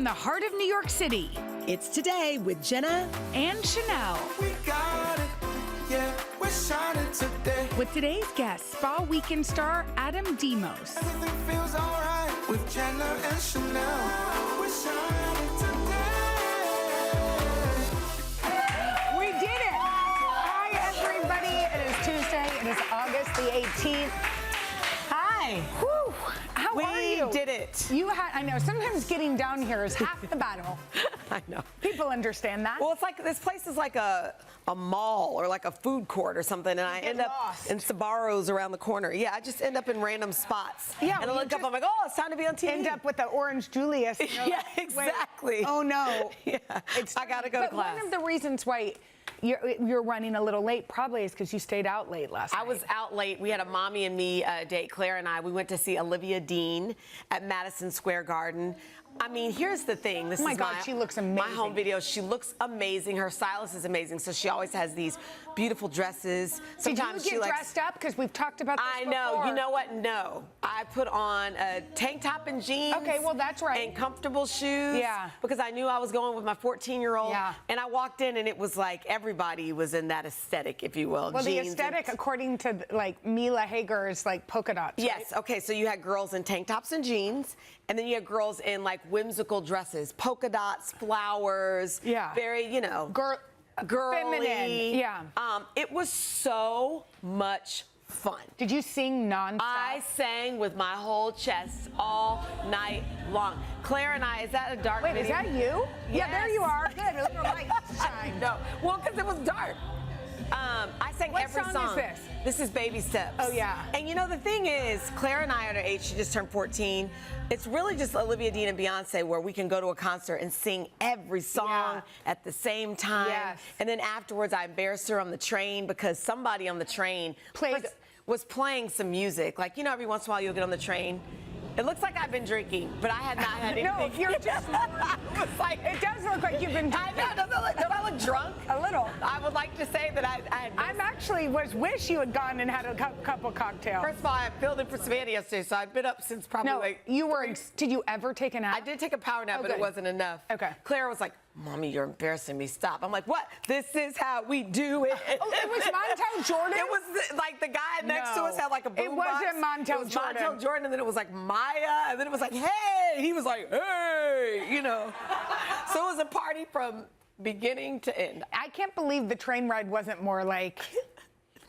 from the heart of New York City. It's Today with Jenna and Sheinelle. We got it, yeah, we're shining today. With today's guest, spa weekend star Adam Demos. Everything feels alright with Jenna and Sheinelle. We're shining today. We did it! Hi, everybody. It is Tuesday. It is August the 18th. Hi. Whew. How are you? We did it. I know, sometimes getting down here is half the battle. I know. People understand that. Well, it's like this place is like a mall or like a food court or something, and I end up in Sbarro's around the corner. Yeah, I just end up in random spots. Yeah, and I look up, I'm like, oh, it's time to be on TV. End up with the Orange Julius. You know, Yeah, like, exactly. wait, oh no. Yeah, I gotta go to class. One of the reasons why you're running a little late probably is because you stayed out late last night. I was out late. We had a mommy and me date, Claire and I. We went to see Olivia Dean at Madison Square Garden. I mean, here's the thing. This oh my is God, she looks amazing. My home video. She looks amazing. Her stylist is amazing. So she always has these beautiful dresses. Sometimes Did you get dressed up? Because we've talked about this before. I know. You know what? No. I put on a tank top and jeans. Okay, well, that's right. And comfortable shoes. Yeah. Because I knew I was going with my 14-year-old. Yeah. And I walked in and it was like everybody was in that aesthetic, if you will. Well, jeans the aesthetic, according to like Mila Hager, is like polka dots. Yes. Right? Okay. So you had girls in tank tops and jeans, and then you had girls in like whimsical dresses, polka dots, flowers. Yeah. Very, you know, girly. Feminine. Yeah. It was so much fun. Did you sing nonstop? I sang with my whole chest all night long. Claire and I, is that a dark Wait, video? is that you? Yes. Yeah, there you are. Good. A little light shine. No. Well, because it was dark. I sang What every song is this? This is Baby Steps. Oh, yeah. And you know, the thing is, Claire and I, at her age, she just turned 14. It's really just Olivia Dean and Beyonce where we can go to a concert and sing every song at the same time. Yes. And then afterwards, I embarrassed her on the train because somebody on the train was playing some music. Like, you know, every once in a while you'll get on the train. It looks like I've been drinking, but I had not had anything. No, you're just. It does look like you've been drinking. I know. Don't I look drunk? A little. I would like to say that I had. I'm actually wish you had gone and had a couple cocktails. First of all, I filled in for Savannah yesterday, so I've been up since probably No, you were. Did you ever take a nap? I did take a power nap, but good. it wasn't enough. Okay. Claire was like, "Mommy, you're embarrassing me. Stop." I'm like, "What? This is how we do it." Oh, it was Montel Jordan? It was like the guy next to us had like a boom It wasn't box. Montel It was Jordan. Montel Jordan, and then it was like Maya, and then it was like, "Hey." He was like, "Hey," you know. So it was a party from beginning to end. I can't believe the train ride wasn't more like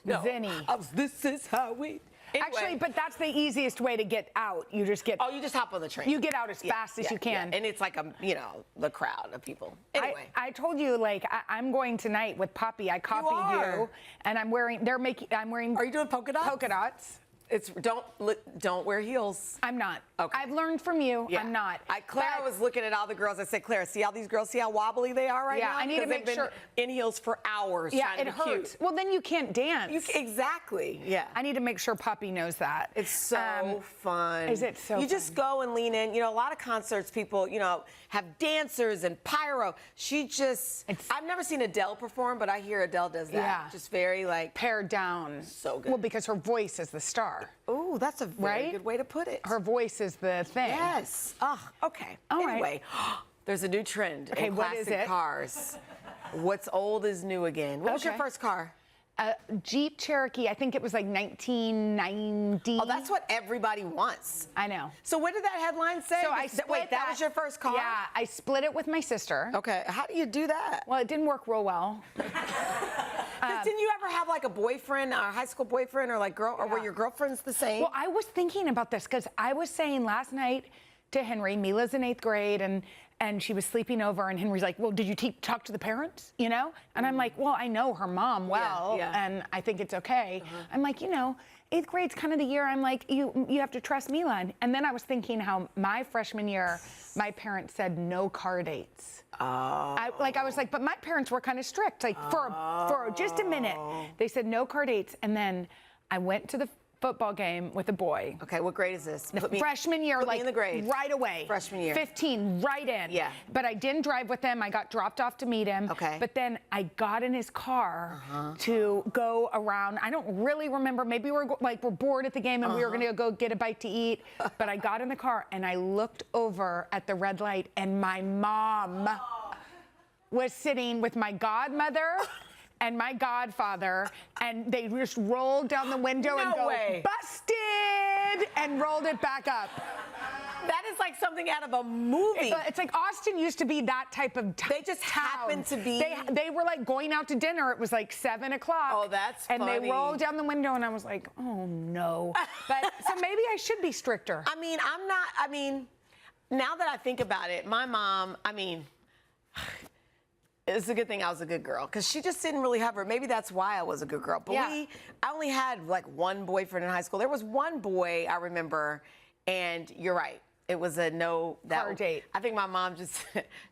zinny. This is how we. Anyway. Actually, but that's the easiest way to get out. You just get. Oh, you just hop on the train. You get out as fast as you can. Yeah. And it's like the crowd of people. Anyway. I told you, like, I'm going tonight with Poppy. I copied you, and I'm wearing. I'm wearing. Are you doing polka dots? Polka dots. It's don't wear heels. I'm not. Okay. I've learned from you. Yeah. I'm not. Claire was looking at all the girls. I said, Claire, see all these girls? See how wobbly they are right now? Yeah, I need to make sure. In heels for hours. Yeah, trying it to be hurts. cute. Well, then you can't dance. Exactly. Yeah. I need to make sure Poppy knows that. It's so fun. Is it so You fun? just go and lean in. You know, a lot of concerts, people, you know, have dancers and pyro. I've never seen Adele perform, but I hear Adele does that. Yeah. Just very like. Pared down. So good. Well, because her voice is the star. Ooh, that's a very good way to put it. Her voice is the thing. Yes. Okay. All anyway, there's a new trend in what classic is it? cars. What's old is new again. What was your first car? Jeep Cherokee. I think it was like 1990. Oh, that's what everybody wants. I know. So what did that headline say? So I split Wait, that was your first car? Yeah, I split it with my sister. Okay. How do you do that? Well, it didn't work real well. Didn't you ever have like a boyfriend, or a high school boyfriend, or like or were your girlfriends the same? Well, I was thinking about this because I was saying last night to Henry, Mila's in 8th grade, and she was sleeping over, and Henry's like, well, did you talk to the parents, you know? And I'm like, well, I know her mom well, and I think it's okay. I'm like, you know, 8th grade's kind of the year I'm like, you have to trust Mila. And then I was thinking how my freshman year, my parents said no car dates. I was like, but my parents were kind of strict, like for just a minute. They said no car dates, and then I went to the football game with a boy. Okay, what grade is this? Freshman year, put me like in the grade. right away. Freshman year. 15, right in. Yeah. But I didn't drive with him. I got dropped off to meet him. Okay. But then I got in his car to go around. I don't really remember. Maybe we're bored at the game and we were going to go get a bite to eat. But I got in the car and I looked over at the red light and my mom was sitting with my godmother and my godfather, and they just rolled down the window and go, busted, and rolled it back up. That is like something out of a movie. It's like Austin used to be that type of They just happened to be. They were like going out to dinner. It was like 7 o'clock. Oh, that's and funny. And they rolled down the window, and I was like, oh no. But so maybe I should be stricter. I mean, I'm not. I mean, now that I think about it, my mom. I mean. It's a good thing I was a good girl because she just didn't really have her. Maybe that's why I was a good girl. But I only had like one boyfriend in high school. There was one boy I remember, and you're right. It was a car date. I think my mom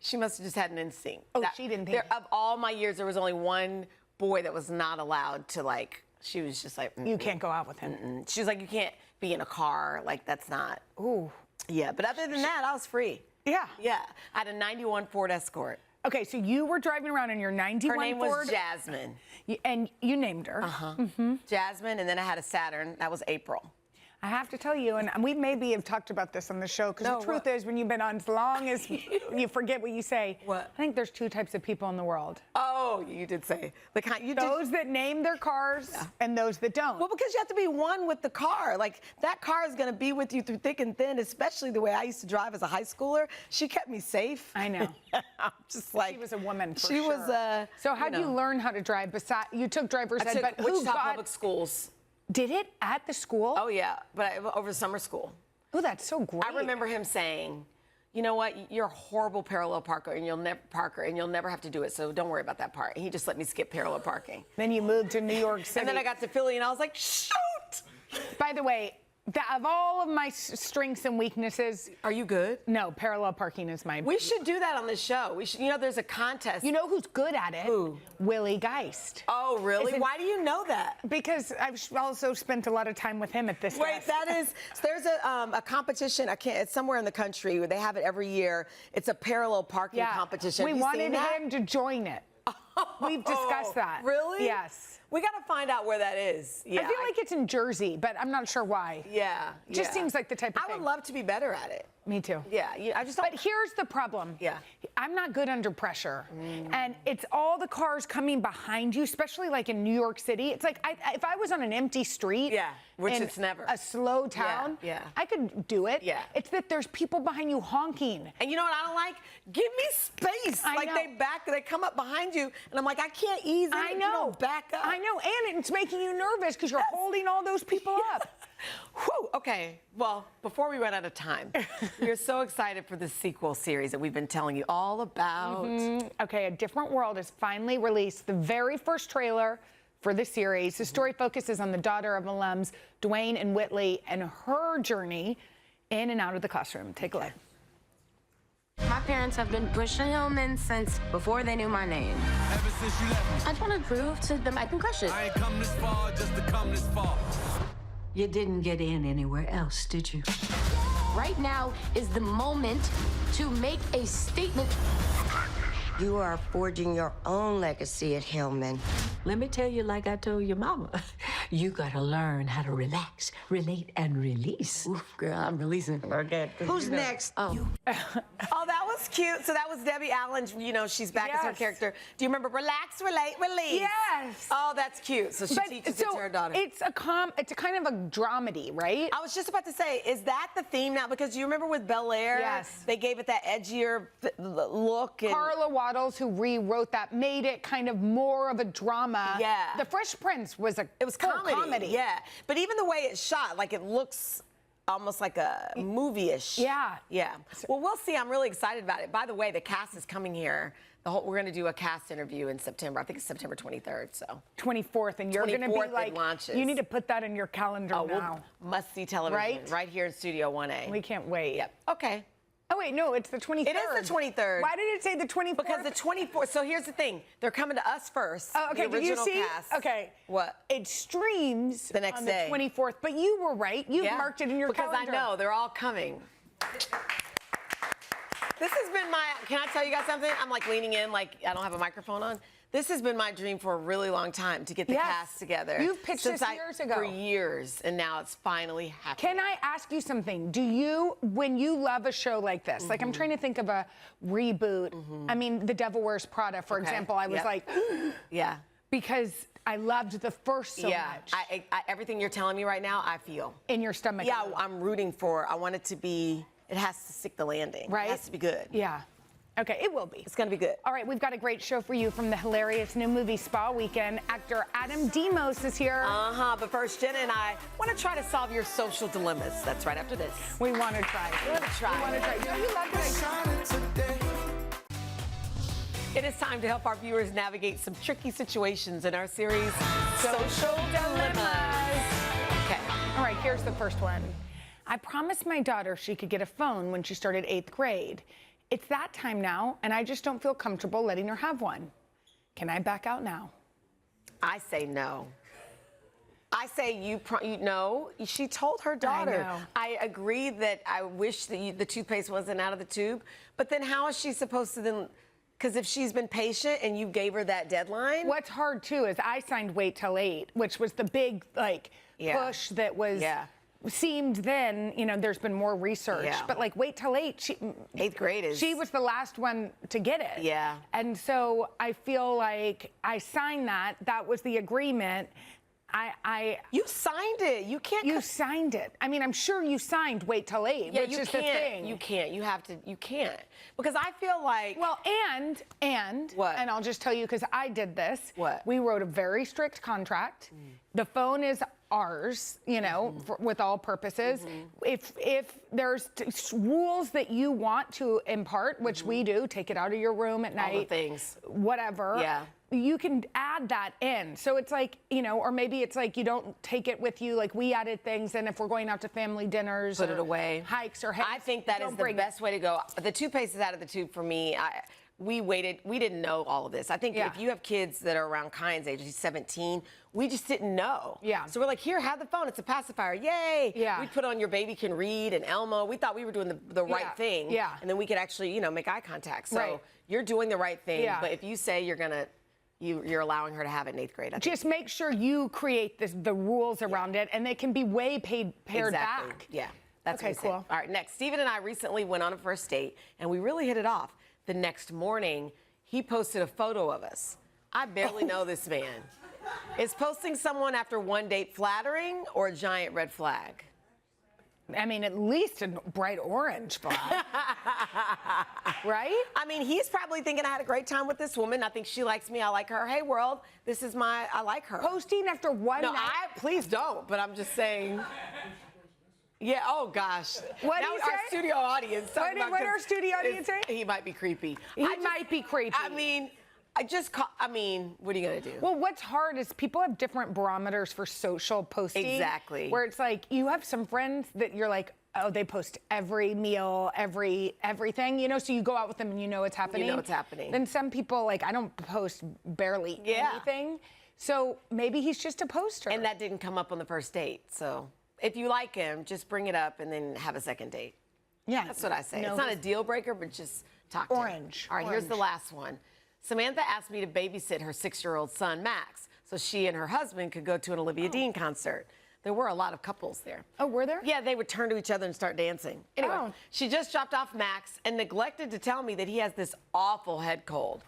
she must have just had an instinct. Oh, she didn't think. Of all my years, there was only one boy that was not allowed to like. She was just like, you can't go out with him. She was like, you can't be in a car. Like that's not. Ooh. Yeah, but other than that, I was free. Yeah. Yeah, I had a '91 Ford Escort. Okay, so you were driving around in your 91 Her name Ford. was Jasmine. And you named her. Jasmine, and then I had a Saturn. That was April. I have to tell you, and we maybe have talked about this on the show, because the truth is, when you've been on as long as you forget what you say. What? I think there's two types of people in the world. Oh, you did say. Those that name their cars and those that don't. Well, because you have to be one with the car. Like, that car is going to be with you through thick and thin, especially the way I used to drive as a high schooler. She kept me safe. I know. I'm just like. She was a woman, for she sure. was, So how'd you learn how to drive? You took driver's ed, but who Wichita got... Public Schools. Did it at the school? Oh, yeah, but over summer school. Oh, that's so great. I remember him saying, you know what, you're a horrible parallel parker, and you'll never have to do it, so don't worry about that part. And he just let me skip parallel parking. Then you moved to New York City. And then I got to Philly, and I was like, shoot! By the way, of all of my strengths and weaknesses... Are you good? No, parallel parking is my... We should do that on this show. We should, there's a contest. You know who's good at it? Who? Willie Geist. Oh, really? Why do you know that? Because I've also spent a lot of time with him at this Wait, desk. there's a competition, it's somewhere in the country where they have it every year. It's a parallel parking competition. We wanted him to join it. We've discussed that. Really? Yes. We got to find out where that is. Yeah, I feel like it's in Jersey, but I'm not sure why. Yeah. Just seems like the type of thing. I would love to be better at it. Me too. Yeah, I just don't. But here's the problem. Yeah. I'm not good under pressure. And it's all the cars coming behind you, especially like in New York City. It's like if I was on an empty street. Yeah, which in it's never. A slow town. Yeah. I could do it. Yeah. It's that there's people behind you honking. And you know what I don't like? Give me space. I know. They come up behind you, and I'm like, I can't ease in. I if know. You don't back up. I know, and it's making you nervous because you're holding all those people up. Whew, okay, well, before we run out of time, we're so excited for the sequel series that we've been telling you all about. Okay, A Different World has finally released the very first trailer for the series. The story focuses on the daughter of alums, Dwayne and Whitley, and her journey in and out of the classroom. Take a look. My parents have been pushing Hillman since before they knew my name. Ever since you left me, I just want to prove to them I can crush it. I ain't come this far just to come this far. You didn't get in anywhere else, did you? Right now is the moment to make a statement. You are forging your own legacy at Hillman. Let me tell you, like I told your mama, you gotta learn how to relax, relate, and release. Oof, girl, I'm releasing. Okay. Who's next? Oh. Oh, that was cute. So that was Debbie Allen. She's back as her Yes. character. Do you remember Relax, Relate, Release? Yes. Oh, that's cute. So she teaches it to her daughter. It's a kind of a dramedy, right? I was just about to say, is that the theme now? Because you remember with Bel Air, Yes. they gave it that edgier look. And Carla Waddles, who rewrote that, made it kind of more of a drama. Yeah. The Fresh Prince was it was full comedy. Yeah. But even the way it's shot, like it looks almost like a movie-ish. Yeah. Yeah. Well, we'll see. I'm really excited about it. By the way, the cast is coming here. We're going to do a cast interview in September. I think it's September 23rd. So 24th, and you're going to be 24th it like, launches. you need to put that in your calendar now. Must-see television. Right? Right here in Studio 1A. We can't wait. Yep. Okay. Oh, wait, no, it's the 23rd. It is the 23rd. Why did it say the 24th? Because the 24th. So here's the thing. They're coming to us first. Oh, okay. The Did you original see? cast. Okay. What? It streams The next on day. the 24th, but you were right. You marked it in your because calendar. I know they're all coming. This has been my. Can I tell you guys something? I'm like leaning in, like I don't have a microphone on. This has been my dream for a really long time to get the cast together. You've pitched this years ago. For years, and now it's finally happening. Can I ask you something? Do you, when you love a show like this, like I'm trying to think of a reboot. I mean, The Devil Wears Prada, for example, I was like, yeah. Because I loved the first so much. I, everything you're telling me right now, I feel. In your stomach. Yeah, I'm rooting for. I want it to be. It has to stick the landing. Right. It has to be good. Yeah. Okay, it will be. It's gonna be good. All right, we've got a great show for you from the hilarious new movie Spa Weekend. Actor Adam Demos is here. But first, Jenna and I want to try to solve your social dilemmas. That's right after this. We want to try. We want to try. We want to try. Don't you love We're it? shining today. It is time to help our viewers navigate some tricky situations in our series, Social Dilemmas. Okay. All right, here's the first one. I promised my daughter she could get a phone when she started 8th grade. It's that time now, and I just don't feel comfortable letting her have one. Can I back out now? I say no. I say no. She told her daughter. know. I agree that I wish that the toothpaste wasn't out of the tube, but then how is she supposed to then? Because if she's been patient and you gave her that deadline. What's hard too is I signed Wait Till 8, which was the big push that was. Seemed then, there's been more research, but like Wait Till 8, 8th grade is. She was the last one to get it. Yeah. And so I feel like I signed that. That was the agreement. You signed it. You can't. You signed it. I mean, I'm sure you signed Wait Till 8, which is the thing. You can't. You have to. You can't. Because I feel like. Well, and what? And I'll just tell you because I did this. What? We wrote a very strict contract. The phone is ours, with all purposes. If there's rules that you want to impart, which we do, take it out of your room at night. All the things. Whatever. Yeah. You can add that in. So it's like, or maybe it's like you don't take it with you. Like we added things in if we're going out to family dinners. Put or it away. Hikes or I think that is the best way to go. The toothpaste is out of the tube for me. We waited. We didn't know all of this. I think if you have kids that are around Kyan's age, he's 17, we just didn't know. Yeah. So we're like, here, have the phone. It's a pacifier. Yay. Yeah. We put on Your Baby Can Read and Elmo. We thought we were doing the right thing. Yeah. And then we could actually, make eye contact. So Right. you're doing the right thing. Yeah. But if you say you're allowing her to have it in 8th grade. Just make sure you create the rules around it, and they can be way pared Exactly. back. Yeah. That's Okay, what I'm saying. cool. All right, next. Steven and I recently went on a first date, and we really hit it off. The next morning, he posted a photo of us. I barely know this man. Is posting someone after one date flattering or a giant red flag? I mean, at least a bright orange flag. Right? I mean, he's probably thinking I had a great time with this woman. I think she likes me. I like her. Hey, world, I like her. Posting after one No, night. please don't, but I'm just saying. Yeah, oh gosh. What now did he our say? studio audience. What did our studio audience say? He might be creepy. He might be creepy. I mean, what are you going to do? Well, what's hard is people have different barometers for social posting. Exactly. Where it's like, you have some friends that you're like, oh, they post every meal, everything, so you go out with them and you know it's happening. You know it's happening. Then some people, like, I don't post barely anything. So maybe he's just a poster. And that didn't come up on the first date. So if you like him, just bring it up and then have a second date. Yeah. That's what I say. No, it's not a deal breaker, but just talk to him. Orange. All right, here's the last one. Samantha asked me to babysit her 6-year-old son, Max, so she and her husband could go to an Olivia Dean concert. There were a lot of couples there. Oh, were there? Yeah, they would turn to each other and start dancing. Anyway, Oh. she just dropped off Max and neglected to tell me that he has this awful head cold.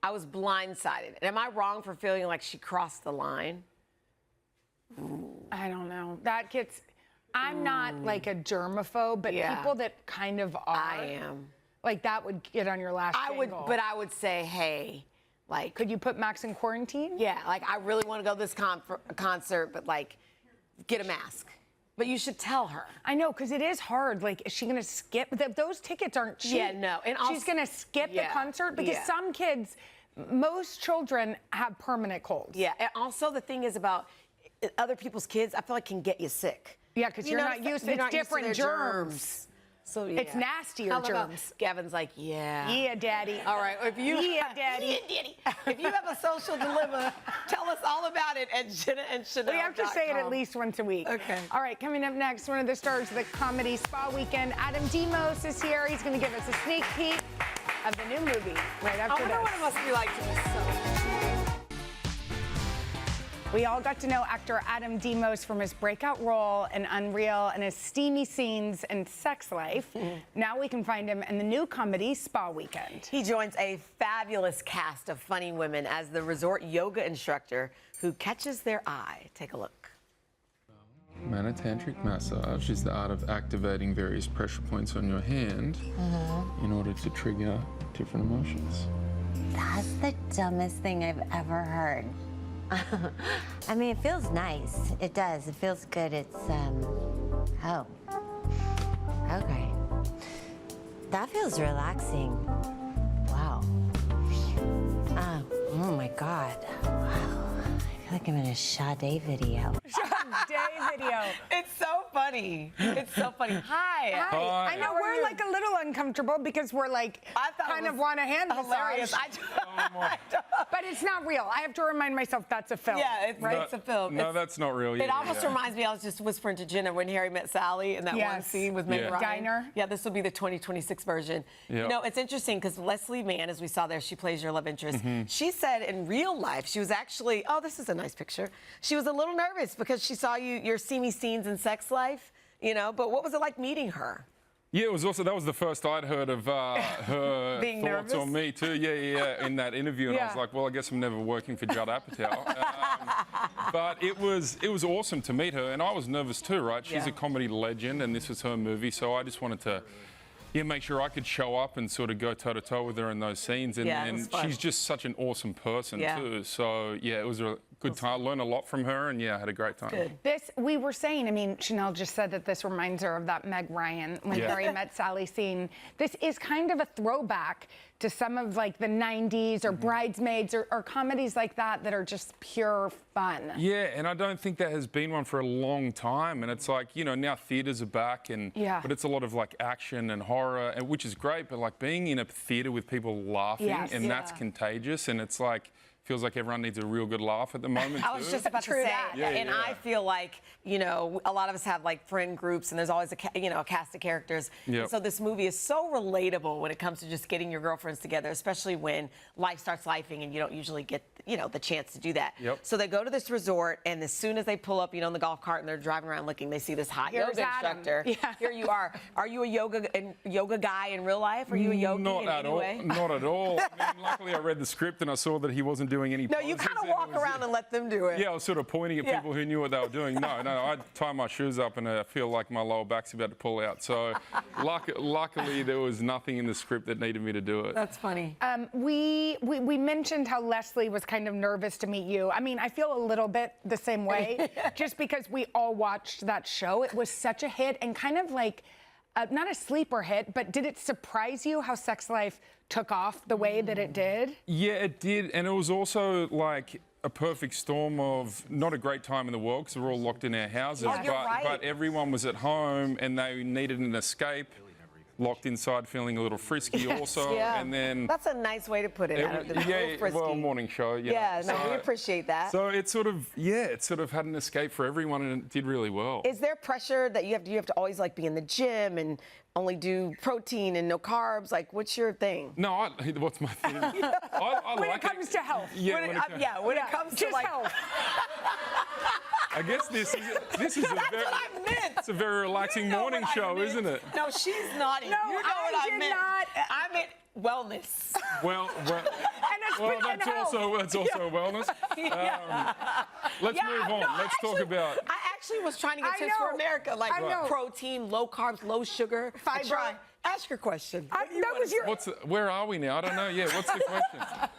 I was blindsided. Am I wrong for feeling like she crossed the line? I don't know. I'm not like a germaphobe, but people that kind of are. I am. Like that would get on your last I would say, hey, like. Could you put Max in quarantine? Yeah, like I really want to go to this concert, but like, get a mask. But you should tell her. I know, because it is hard. Like, is she going to skip? Those tickets aren't cheap. Yeah, no. And she's going to skip the concert because some kids, most children have permanent colds. Yeah, and also the thing is about other people's kids, I feel like can get you sick. Yeah, because you're not used to, it's different germs. So yeah. It's nastier I love how germs. Gavin's like, yeah. Yeah, Daddy. All right, if you Yeah, Daddy. if you have a social dilemma, tell us all about it at JennaandSheinelle.com. We have to say it at least once a week. Okay. All right, coming up next, one of the stars of the comedy Spa Weekend, Adam Demos is here. He's going to give us a sneak peek of the new movie right after I wonder what it must be like to be so. We all got to know actor Adam Demos from his breakout role in Unreal and his steamy scenes in Sex Life. Now we can find him in the new comedy Spa Weekend. He joins a fabulous cast of funny women as the resort yoga instructor who catches their eye. Take a look. Manotantric massage is the art of activating various pressure points on your hand in order to trigger different emotions. That's the dumbest thing I've ever heard. I mean, it feels nice. It does. It feels good. It's, oh. Okay. That feels relaxing. Wow. Oh my God. Wow. I feel like I'm in a Sade video. Sade video. It's so funny. It's so funny. Hi. Hi. I know we're like a little uncomfortable because we're like kind of want a hand hilarious. massage. But it's not real. I have to remind myself that's a film. Yeah, it's a film. No, that's not real. It almost reminds me, I was just whispering to Jenna when Harry met Sally in that one scene with Meg Ryan. Diner. Yeah, this will be the 2026 version. Yep. You know, it's interesting because Leslie Mann, as we saw there, she plays your love interest. She said in real life, she was actually, oh, this is a nice picture. She was a little nervous because she saw your steamy scenes in Sex Life, you know, but what was it like meeting her? Yeah, it was also, that was the first I'd heard of her Being thoughts nervous? on me too. Yeah, in that interview. And I was like, well, I guess I'm never working for Judd Apatow. But it was awesome to meet her, and I was nervous too, right? She's a comedy legend, and this was her movie, so I just wanted to make sure I could show up and sort of go toe-to-toe with her in those scenes. And she's just such an awesome person too. So, yeah, it was a good time. I learned a lot from her, and, I had a great time. Good. This, we were saying, I mean, Sheinelle just said that this reminds her of that Meg Ryan when Harry met Sally scene. This is kind of a throwback to some of like the 90s or Bridesmaids or comedies like that that are just pure fun. Yeah, and I don't think there has been one for a long time. And it's like, now theatres are back, and but it's a lot of like action and horror, and which is great, but like being in a theatre with people laughing, and that's contagious, and it's like, feels like everyone needs a real good laugh at the moment. I was just about to say that. And I feel like, a lot of us have like friend groups, and there's always a cast of characters. And so this movie is so relatable when it comes to just getting your girlfriends together, especially when life starts lifing and you don't usually get, the chance to do that. So they go to this resort, and as soon as they pull up, in the golf cart and they're driving around looking, they see this hot yoga instructor. Here you are. Are you a yoga guy in real life? Are you a yogi in any way? Not at all. I mean, luckily I read the script and I saw that he wasn't doing any No, you kind of walk around and let them do it. Yeah, I was sort of pointing at people who knew what they were doing. No, I'd tie my shoes up and I feel like my lower back's about to pull out. So luckily there was nothing in the script that needed me to do it. That's funny. We mentioned how Leslie was kind of nervous to meet you. I mean, I feel a little bit the same way, just because we all watched that show. It was such a hit and kind of like, not a sleeper hit, but did it surprise you how Sex Life took off the way that it did? Yeah, it did. And it was also like a perfect storm of not a great time in the world because we're all locked in our houses, but everyone was at home and they needed an escape. Locked inside, feeling a little frisky also, and then... That's a nice way to put it. Well, morning show, we appreciate that. So it sort of, had an escape for everyone, and it did really well. Is there pressure that you have to always like be in the gym and only do protein and no carbs? Like, what's your thing? No, what's my thing? I when it comes to health. When it comes to like health. I guess this is a very relaxing morning show, isn't it? No, she's not. No, I did not. I meant wellness. Well, that's also wellness. Let's move on. Let's talk about. I actually was trying to get tips for America, like protein, low carbs, low sugar, fiber. Ask your question. Where are we now? I don't know. Yeah, what's the question?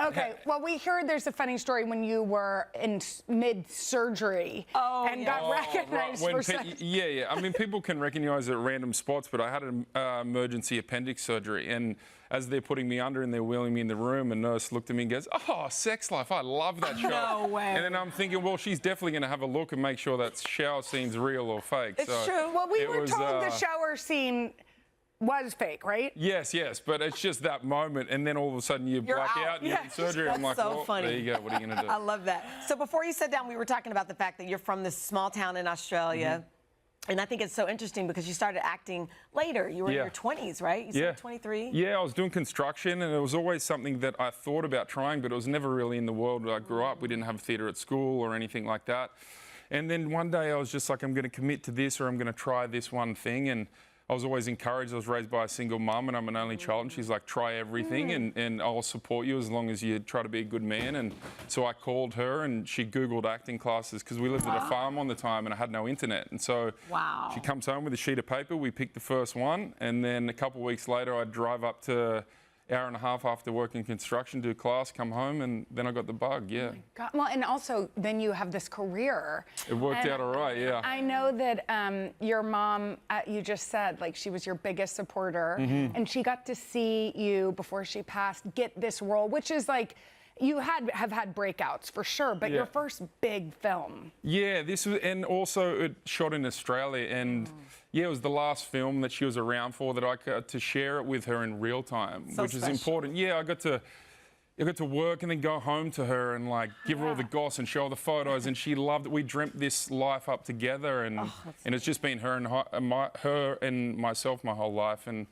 Okay, well, we heard there's a funny story when you were in mid-surgery and got recognized for Yeah. I mean, people can recognize at random spots, but I had an emergency appendix surgery, and as they're putting me under and they're wheeling me in the room, a nurse looked at me and goes, "Oh, Sex Life, I love that show." No way. And then I'm thinking, well, she's definitely going to have a look and make sure that shower scene's real or fake. It's true. Well, we were told the shower scene was fake, right? Yes, but it's just that moment, and then all of a sudden you black out and you're in surgery. I'm like, so well, funny. there you go. What are you going to do? I love that. So before you sat down, we were talking about the fact that you're from this small town in Australia. And I think it's so interesting because you started acting later. You were in your 20s, right? You said 23? Yeah, I was doing construction, and it was always something that I thought about trying, but it was never really in the world where I grew up. We didn't have theatre at school or anything like that. And then one day I was just like, I'm going to commit to this, or I'm going to try this one thing. And I was always encouraged. I was raised by a single mum, and I'm an only child, and she's like, try everything, and I'll support you as long as you try to be a good man. And so I called her, and she Googled acting classes because we lived at a farm on the time, and I had no internet. And so she comes home with a sheet of paper. We picked the first one, and then a couple of weeks later, I'd drive up to hour and a half after working construction, do class, come home, and then I got the bug, Oh my God. Well, and also then you have this career. It worked out all right, yeah. I know that your mom, you just said, like, she was your biggest supporter, and she got to see you, before she passed, get this role, which is like, you have had breakouts for sure, but your first big film. Yeah, this was, and also it shot in Australia, and it was the last film that she was around for that I got to share it with her in real time, which is important. Yeah, I got to work and then go home to her and like give her all the goss and show her the photos, and she loved it. We dreamt this life up together, and it's just been her and myself my whole life, and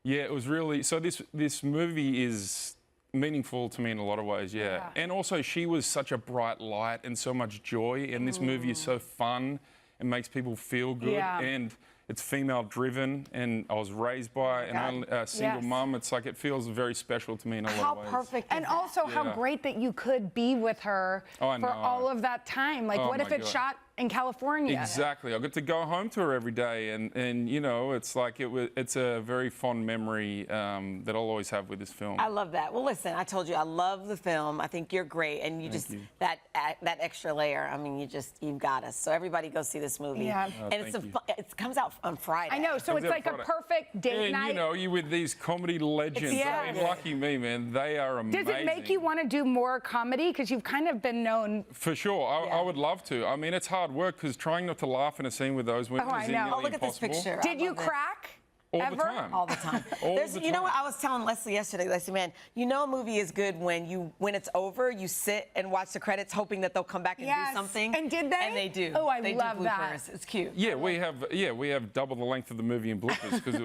yeah, it was really so. This movie is meaningful to me in a lot of ways, and also she was such a bright light and so much joy, and this movie is so fun and makes people feel good, and it's female driven, and I was raised by a single mum. It's like, it feels very special to me in a lot of ways. How perfect. And also how great that you could be with her for all of that time. Like, what if it shot in California? Exactly. I got to go home to her every day, and you know, it's like it's a very fond memory that I'll always have with this film. I love that. Well, listen, I told you I love the film. I think you're great, and you that extra layer. I mean, you've got us. So everybody go see this movie. Yeah. And it comes out on Friday. I know. So it's like a perfect date night. You know, you with these comedy legends. I mean, lucky me, man. They are amazing. Does it make you want to do more comedy? Because you've kind of been known. For sure. I would love to. I mean, it's hard work because trying not to laugh in a scene with those women is nearly look at this picture. Did you crack? All the time. All the time. You know what I was telling Leslie yesterday? Leslie, man, you know a movie is good when it's over, you sit and watch the credits hoping that they'll come back and do something. And did they? And they do. Oh, I love that. It's cute. Yeah, we have double the length of the movie in bloopers because it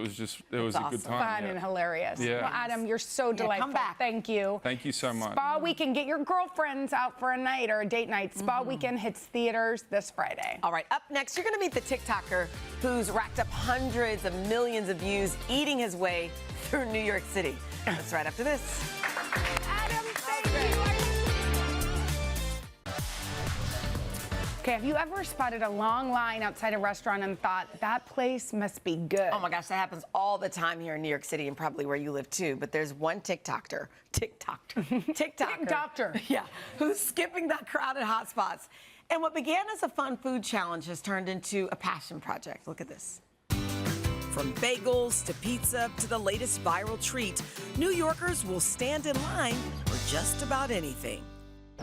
was a good time. Fun and hilarious. Yeah. Well, Adam, you're so delightful. Come back. Thank you. Thank you so much. Spa Weekend. Get your girlfriends out for a night or a date night. Spa Weekend hits theaters this Friday. All right, up next, you're going to meet the TikToker who's racked up hundreds of millions of views eating his way through New York City. That's right after this. Adam, thank you. Okay, have you ever spotted a long line outside a restaurant and thought, that place must be good? Oh my gosh, that happens all the time here in New York City and probably where you live too. But there's one TikToker, yeah, who's skipping that crowded hotspots. And what began as a fun food challenge has turned into a passion project. Look at this. From bagels to pizza to the latest viral treat, New Yorkers will stand in line for just about anything.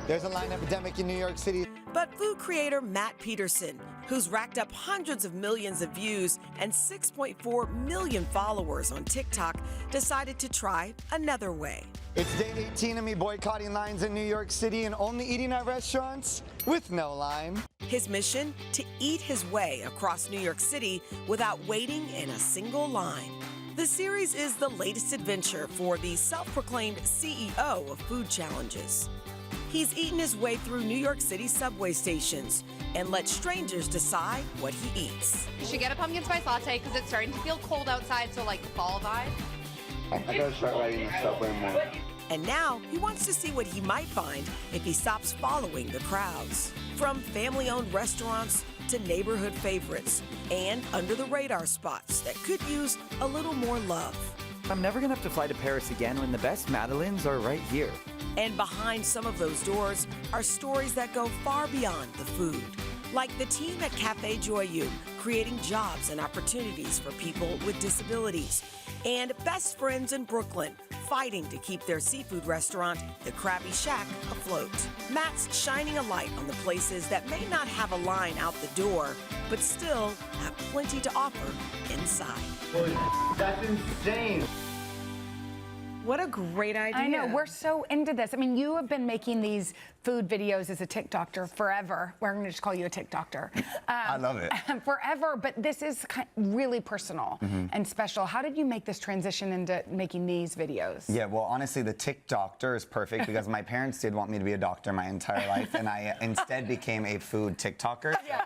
There's a line epidemic in New York City. But food creator Matt Peterson, who's racked up hundreds of millions of views and 6.4 million followers on TikTok, decided to try another way. It's day 18 of me boycotting lines in New York City and only eating at restaurants with no line. His mission? To eat his way across New York City without waiting in a single line. The series is the latest adventure for the self-proclaimed CEO of food challenges. He's eaten his way through New York City subway stations and let strangers decide what he eats. You should get a pumpkin spice latte because it's starting to feel cold outside, so like the fall vibe. I gotta start riding the subway more. And now he wants to see what he might find if he stops following the crowds. From family-owned restaurants to neighborhood favorites and under-the-radar spots that could use a little more love. I'm never gonna have to fly to Paris again when the best Madelines are right here. And behind some of those doors are stories that go far beyond the food. Like the team at Cafe Joyeux, creating jobs and opportunities for people with disabilities. And best friends in Brooklyn, fighting to keep their seafood restaurant, the Krabby Shack, afloat. Matt's shining a light on the places that may not have a line out the door, but still have plenty to offer inside. That's insane. What a great idea. I know, we're so into this. I mean, you have been making these food videos as a TikToker forever. We're going to just call you a TikToker. I love it. Forever, but this is really personal and special. How did you make this transition into making these videos? Yeah, well, honestly, the TikToker is perfect because my parents did want me to be a doctor my entire life, and I instead became a food TikToker. Yeah.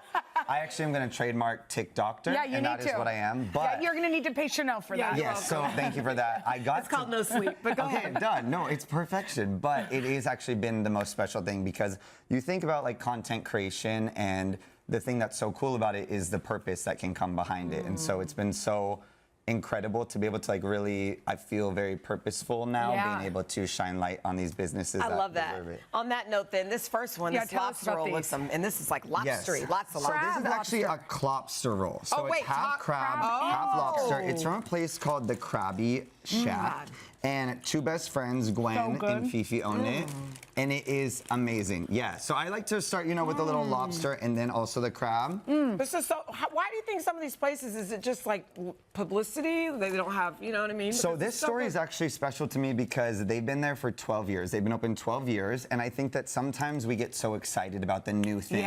I actually am going to trademark TikDoctor, Yeah, you and need that to. is what I am. But Yeah, you're going to need to pay Chanel for that. Yes, so thank you for that. I got It's called No Sleep, but go ahead. Done. No, it's perfection. But it has actually been the most special thing because you think about like content creation, and the thing that's so cool about it is the purpose that can come behind it. And so it's been so incredible to be able to like really, I feel very purposeful now, being able to shine light on these businesses. I love that. deserve it. On that note, then, this first one, this tell us lobster about roll these. with some, and this is like lobstery, lots of So lobster. this is actually a lobster roll. So wait, it's half crab, crab. half lobster. Oh. It's from a place called the Krabby Shack. And two best friends, Gwen and Fifi, own it. And it is amazing. Yeah. So I like to start, you know, with a little lobster and then also the crab. This is so. Why do you think some of these places, is it just like publicity? They don't have, you know what I mean? So this story is actually special to me because they've been there for 12 years. They've been open 12 years. And I think that sometimes we get so excited about the new thing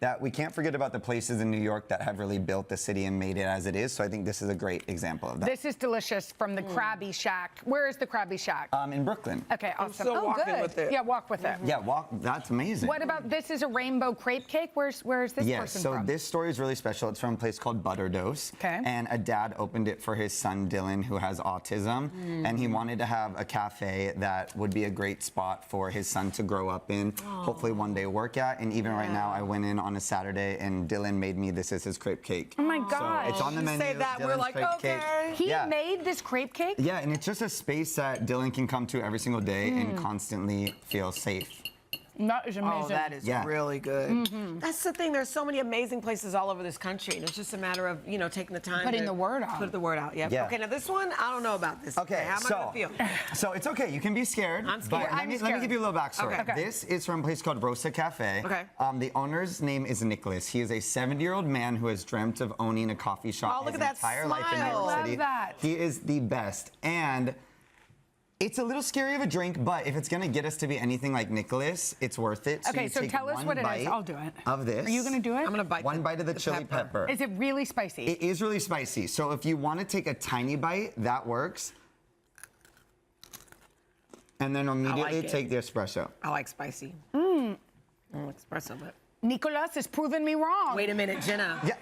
that we can't forget about the places in New York that have really built the city and made it as it is. So I think this is a great example of that. This is delicious from the Krabby Shack. Where is the Krabby Shack? In Brooklyn. Okay, awesome. still walking with it. Yeah, walk with it. Yeah, walk. That's amazing. What about this is a rainbow crepe cake? Where is this Yes, person so from? this story is really special. It's from a place called Butter Dose. Okay. And a dad opened it for his son Dylan, who has autism. And he wanted to have a cafe that would be a great spot for his son to grow up in, hopefully one day work at. And even right now, I went in on a Saturday and Dylan made me this is his crepe cake. Oh my God. So it's on the menu. Say that, we're Dylan's like, crepe okay. cake. He made this crepe cake? Yeah, and it's just a space that Dylan can come to every single day and constantly feel safe. That is amazing. Oh, that is really good. That's the thing. There's so many amazing places all over this country, and it's just a matter of, you know, taking the time Putting to the word out. Put the word out. Yeah. Okay, now this one, I don't know about this. Okay, How am I gonna feel? So it's okay. You can be scared. I'm scared. But let me give you a little backstory. Okay. This is from a place called Rosa Cafe. Okay. The owner's name is Nicholas. He is a 70-year-old man who has dreamt of owning a coffee shop Oh, look his at that entire life in New smile. York Love City. that. He is the best. And it's a little scary of a drink, but if it's gonna get us to be anything like Nicholas, it's worth it. Okay, you so take tell us one what it is. bite I'll do it. Of this. Are you gonna do it? I'm gonna bite one bite of the chili pepper. Is it really spicy? It is really spicy. So if you want to take a tiny bite, that works. And then immediately it. take the espresso. I like spicy. Espresso, but. Nicholas has proven me wrong. Wait a minute, Jenna. Yeah.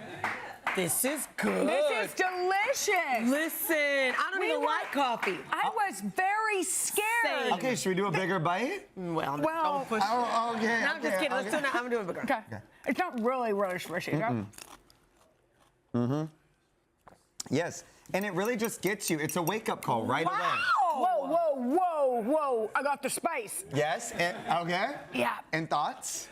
This is good. This is delicious. Listen, I don't even like coffee. I was very scared. Same. Okay, should we do a bigger bite? Well, Well, don't push it. Oh, okay. No, I'm just kidding. Let's do it now. I'm doing bigger. Okay. It's not really squishy, Yes, and it really just gets you. It's a wake-up call right away. Whoa, whoa, whoa, whoa. I got the spice. Yes, and, okay. Yeah. And thoughts?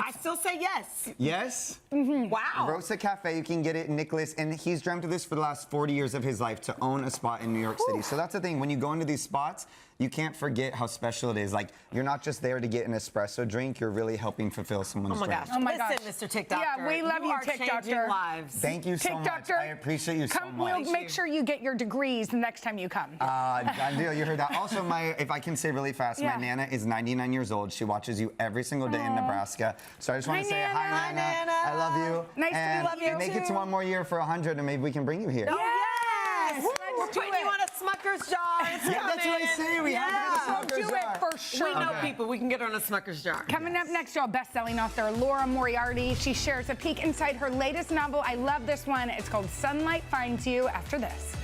I still say yes. Yes? Wow. Rosa Cafe, you can get it in Nicholas, and he's dreamt of this for the last 40 years of his life, to own a spot in New York City. So that's the thing, when you go into these spots, you can't forget how special it is. Like, you're not just there to get an espresso drink, you're really helping fulfill someone's dream. Oh my Listen, gosh. Mr. TikToker. Yeah, we love you, are changing TikToker. lives. Thank you so much. TikToker, I appreciate you so much. We'll make sure you get your degrees the next time you come. Done deal, you heard that. Also, if I can say really fast, my Nana is 99 years old. She watches you every single day in Nebraska. So I just want to say hi, Nana. I love you. Nice to love you make it to one more year for 100, and maybe we can bring you here. Yes! We're putting you on a Smucker's jar. It's Yeah, that's what I say. We have to get a Smucker's Do jar. it for sure. We know people. We can get her on a Smucker's jar. Coming up next, y'all, best-selling author Laura Moriarty. She shares a peek inside her latest novel. I love this one. It's called Sunlight Finds You. After this.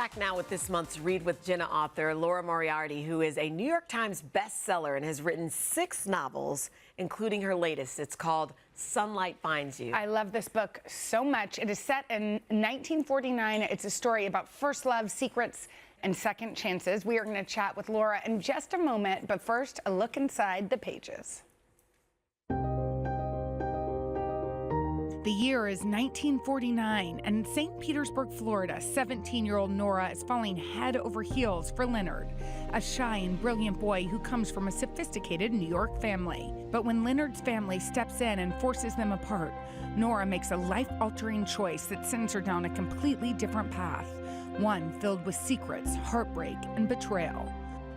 back now with this month's Read with Jenna author, Laura Moriarty, who is a New York Times bestseller and has written 6 novels, including her latest. It's called Sunlight Finds You. I love this book so much. It is set in 1949. It's a story about first love, secrets, and second chances. We are going to chat with Laura in just a moment, but first, a look inside the pages. The year is 1949, and in St. Petersburg, Florida, 17-year-old Nora is falling head over heels for Leonard, a shy and brilliant boy who comes from a sophisticated New York family. But when Leonard's family steps in and forces them apart, Nora makes a life-altering choice that sends her down a completely different path, one filled with secrets, heartbreak, and betrayal.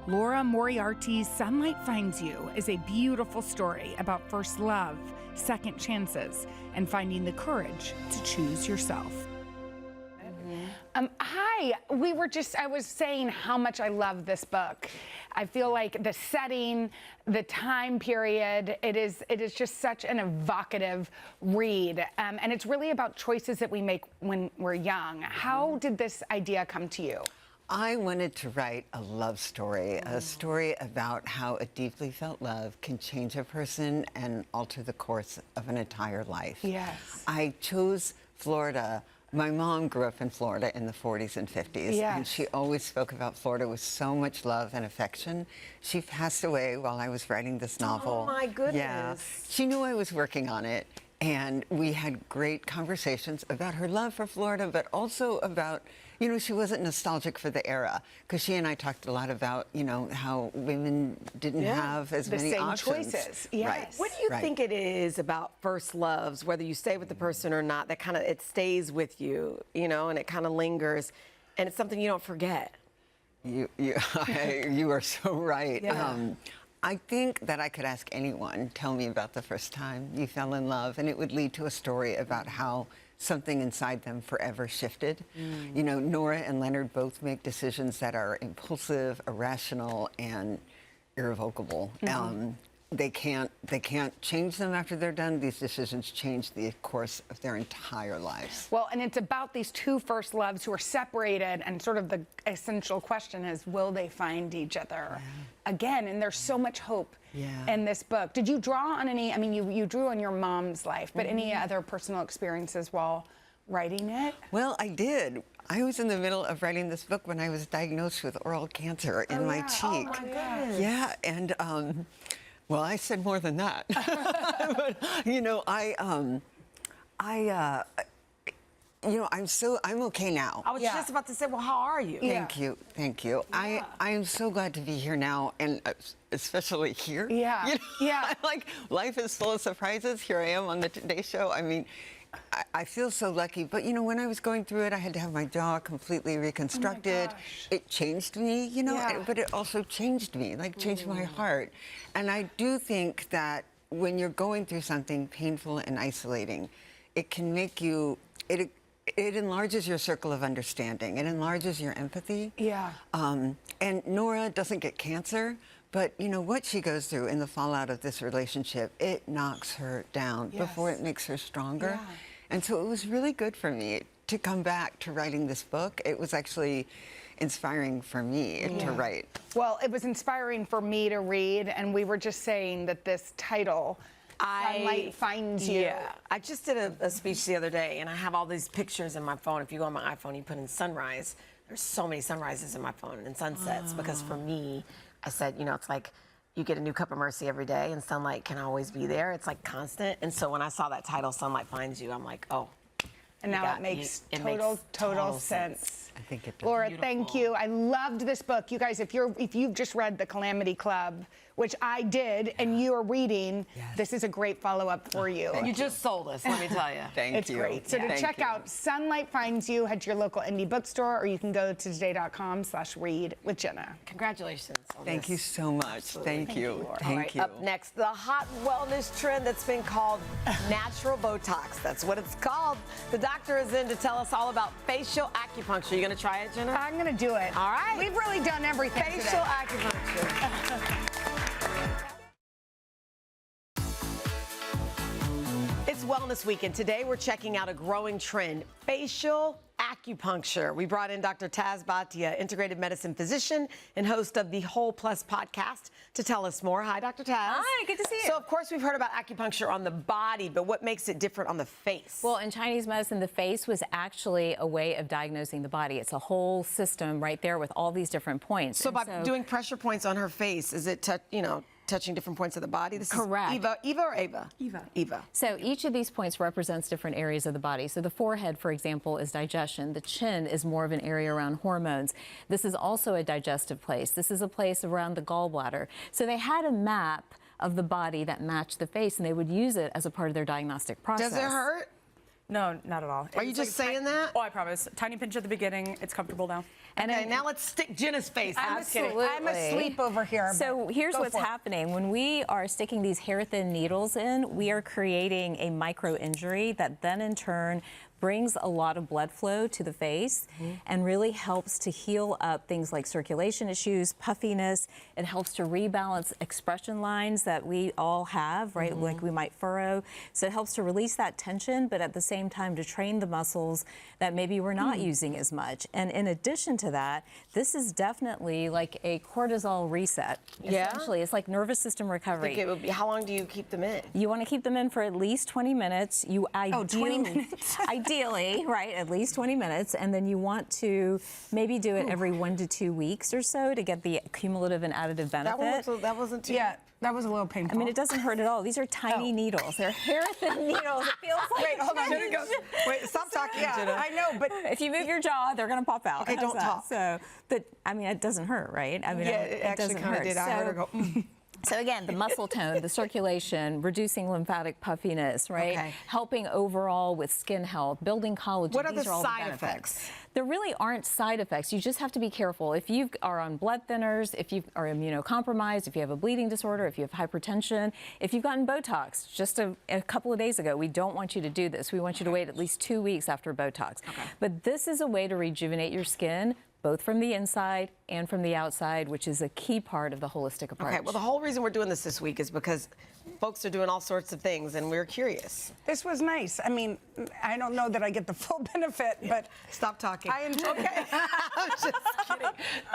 Laura Moriarty's Sunlight Finds You is a beautiful story about first love, second chances, and finding the courage to choose yourself. Hi, I was saying how much I love this book. I feel like the setting, the time period, it is just such an evocative read. And it's really about choices that we make when we're young. How did this idea come to you? I wanted to write a love story, a story about how a deeply felt love can change a person and alter the course of an entire life. Yes. I chose Florida. My mom grew up in Florida in the 40s and 50s, Yes. and she always spoke about Florida with so much love and affection. She passed away while I was writing this novel. Oh, my goodness. Yeah. She knew I was working on it, and we had great conversations about her love for Florida, but also about, you know, she wasn't nostalgic for the era, because she and I talked a lot about, you know, how women didn't have as many options. The same choices, yes. Right. What do you think it is about first loves, whether you stay with the person or not, that kind of, it stays with you, you know, and it kind of lingers, and it's something you don't forget? You are so right. Yeah. I think that I could ask anyone, tell me about the first time you fell in love, and it would lead to a story about how something inside them forever shifted. You know, Nora and Leonard both make decisions that are impulsive, irrational, and irrevocable. They can't change them after they're done. These decisions change the course of their entire lives. Well, and it's about these two first loves who are separated, and sort of the essential question is, will they find each other again? And there's so much hope in this book. Did you draw on any, I mean, you drew on your mom's life, but any other personal experiences while writing it? Well, I did. I was in the middle of writing this book when I was diagnosed with oral cancer in my cheek. Oh, my goodness. Yeah, and well, I said more than that. But, you know, you know, I'm okay now. I was just about to say, well, how are you? Thank you, thank you. I am so glad to be here now, and especially here. Yeah, you know? Like, life is full of surprises. Here I am on the Today Show. I mean, I feel so lucky. But, you know, when I was going through it, I had to have my jaw completely reconstructed. It changed me, you know, but it also changed me, like changed my heart. And I do think that when you're going through something painful and isolating, it can make you, it enlarges your circle of understanding. It enlarges your empathy. Yeah. And Nora doesn't get cancer, but you know what she goes through in the fallout of this relationship, it knocks her down before it makes her stronger. And so it was really good for me to come back to writing this book. It was actually inspiring for me to write. Well, it was inspiring for me to read, and we were just saying that this title, Sunlight Finds You. Yeah, I just did a speech the other day, and I have all these pictures in my phone. If you go on my iPhone, you put in sunrise. There's so many sunrises in my phone and sunsets, because for me, I said, you know, it's like you get a new cup of mercy every day, and sunlight can always be there. It's like constant. And so when I saw that title, Sunlight Finds You, I'm like, oh. And now it makes total sense. I think it does. Laura, thank you. I loved this book. You guys, if you've just read The Calamity Club, which I did, and you are reading, this is a great follow-up for you. You just sold us, let me tell you. It's great. So to check out Sunlight Finds You, head to your local indie bookstore, or you can go to today.com/read with Jenna. Congratulations on Thank you so much. Thank you. Laura. Thank you. Up next, the hot wellness trend that's been called natural Botox. That's what it's called. The doctor is in to tell us all about facial acupuncture. You gonna try it, Jenna? I'm gonna do it. All right. We've really done everything Facial acupuncture. It's Wellness Weekend. Today we're checking out a growing trend, facial acupuncture. We brought in Dr. Taz Bhatia, integrated medicine physician and host of the Whole Plus podcast, to tell us more. Hi, Dr. Taz. Hi, good to see you. So, of course, we've heard about acupuncture on the body, but what makes it different on the face? Well, in Chinese medicine, the face was actually a way of diagnosing the body. It's a whole system right there with all these different points. So, doing pressure points on her face, is it, touching different points of the body? This Correct. Is Eva or Ava? Eva. So each of these points represents different areas of the body. So the forehead, for example, is digestion. The chin is more of an area around hormones. This is also a digestive place. This is a place around the gallbladder. So they had a map of the body that matched the face, and they would use it as a part of their diagnostic process. Does it hurt? No, not at all. Are you just saying that? Oh, I promise. Tiny pinch at the beginning. It's comfortable now. And okay, now let's stick Jenna's face. I'm asleep over here. So here's what's happening. When we are sticking these hair-thin needles in, we are creating a micro-injury that then in turn brings a lot of blood flow to the face and really helps to heal up things like circulation issues, puffiness. It helps to rebalance expression lines that we all have, right? Like we might furrow. So it helps to release that tension, but at the same time to train the muscles that maybe we're not using as much. And in addition to that, this is definitely like a cortisol reset. Yeah? Essentially, it's like nervous system recovery. I think it would be, how long do you keep them in? You want to keep them in for at least 20 minutes. You ideally, 20 minutes? Ideally, right, at least 20 minutes. And then you want to maybe do it every 1 to 2 weeks or so to get the cumulative and additive benefit. That wasn't too... Yeah, that was a little painful. I mean, it doesn't hurt at all. These are tiny needles. They're hair-thin needles. It feels like... Wait, hold on. Jenna goes, wait, stop talking, Jenna. I know, but if you move your jaw, they're going to pop out. Okay, don't talk. So, but, I mean, it doesn't hurt, right? I mean, yeah, it actually doesn't kind of hurt. did. I heard her go, So again, the muscle tone, the circulation, reducing lymphatic puffiness, right? Okay. Helping overall with skin health, building collagen. What are These the all side benefits. effects? There really aren't side effects. You just have to be careful. If you are on blood thinners, if you are immunocompromised, if you have a bleeding disorder, if you have hypertension, if you've gotten Botox just a couple of days ago, we don't want you to do this. We want you to wait at least 2 weeks after Botox. Okay. But this is a way to rejuvenate your skin, both from the inside and from the outside, which is a key part of the holistic approach. Okay, well, the whole reason we're doing this week is because folks are doing all sorts of things, and we're curious. This was nice. I mean, I don't know that I get the full benefit, but... Stop talking. I enjoy it. I'm just kidding.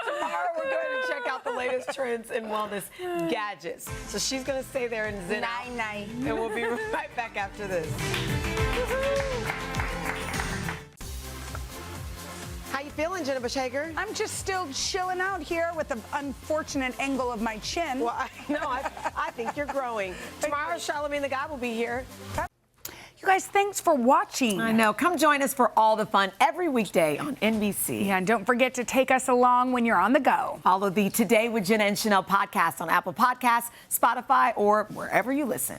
Tomorrow, we're going to check out the latest trends in wellness gadgets. So she's going to stay there and zen out. Night. And we'll be right back after this. How you feeling, Jenna Hager? I'm just still chilling out here with the unfortunate angle of my chin. Well, I think you're growing. Tomorrow, Charlamagne the Guy will be here. You guys, thanks for watching. I know. Come join us for all the fun every weekday on NBC. Yeah, and don't forget to take us along when you're on the go. Follow the Today with Jenna and Sheinelle podcast on Apple Podcasts, Spotify, or wherever you listen.